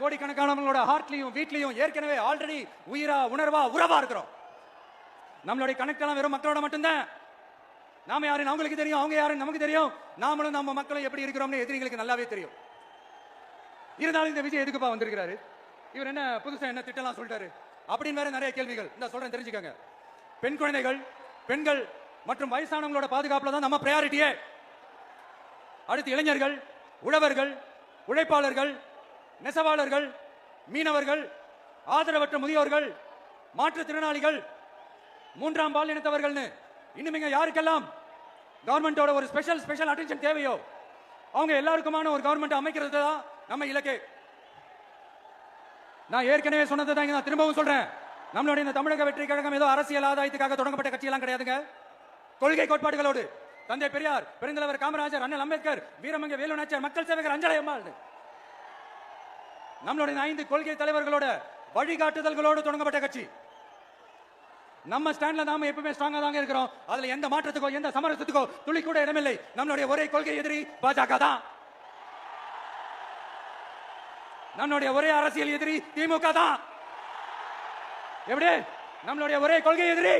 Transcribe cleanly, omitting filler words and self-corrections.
கோடிக்கணக்கானவங்களோட ஹார்ட்லயும் வீட்லயும் ஏற்கனவே ஆல்ரெடி உயிரா உணர்வா உறவா இருக்கிறோம். நம்மளுடைய கனெக்ட் எல்லாம் வெறும் மக்களோட மட்டும்தான். நாம யாருன்னு அவங்களுக்கு தெரியும், அவங்க யாருன்னு நமக்கு தெரியும். நாமளும் நம்ம மக்களும் எப்படி இருக்கிறோம்னு எதிரிகளுக்கு நல்லாவே தெரியும். இருந்தாலும் இந்த விஜய் எதுக்குப்பா வந்திருக்கிறாரு? இவர் என்ன புதுசா என்ன திட்டலாம் சொல்லிட்டாரு அப்படின்னு வேற நிறைய கேள்விகள். இந்த சொல்றேன், தெரிஞ்சுக்கங்க. பெண் குழந்தைகள், பெண்கள் மற்றும் வயசானவங்களோட பாதுகாப்புல தான் நம்ம பிரையாரிட்டியே. அடுத்து இளைஞர்கள், உழவர்கள், உழைப்பாளர்கள், நெசவாளர்கள், மீனவர்கள், ஆதரவற்ற முதியோர்கள், மாற்றுத்திறனாளிகள், மூன்றாம் பாலினத்தவர்கள், இன்னும் இங்க யாருக்கெல்லாம் கவர்மெண்டோட ஒரு ஸ்பெஷல் அட்டென்ஷன் தேவையோ அவங்க எல்லாருக்குமான ஒரு கவர்மெண்ட் அமைக்கிறது தான் நம்ம இலக்கே. நான் ஏற்கனவே சொன்னதை தான் நான் திரும்பவும் சொல்றேன். நம்மளுடைய இந்த தமிழக வெற்றி கழகம் ஏதோ அரசியல் ஆதாயத்துக்காக தொடங்கப்பட்ட கட்சி எல்லாம் கிடையாதுங்க. கொள்கை கோட்பாடுகளோடு தந்தை பெரியார், பெருந்தலைவர் காமராஜர், அண்ணல் அம்பேத்கர், வீரமங்க வேலு நாச்சியார், மக்கள் சேவகர் அஞ்சலை அம்மாள், நம்மளுடைய 5 கொள்கை தலைவர்களோட வழிகாட்டுதல்களோடு தொடங்கப்பட்ட கட்சி. நம்ம ஸ்டாண்ட்ல நாம எப்பவுமே ஸ்ட்ராங்கா தாங்க இருக்கிறோம். அதுல எந்த மாற்றத்துக்கோ எந்த சமரசத்துக்கோ துளி கூட இடமில்லை. நம்மளுடைய ஒரே கொள்கை எதிரி பாஜக தான். நம்மளுடைய ஒரே அரசியல் எதிரி திமுக தான். எப்படி? நம்மளுடைய ஒரே கொள்கை எதிரி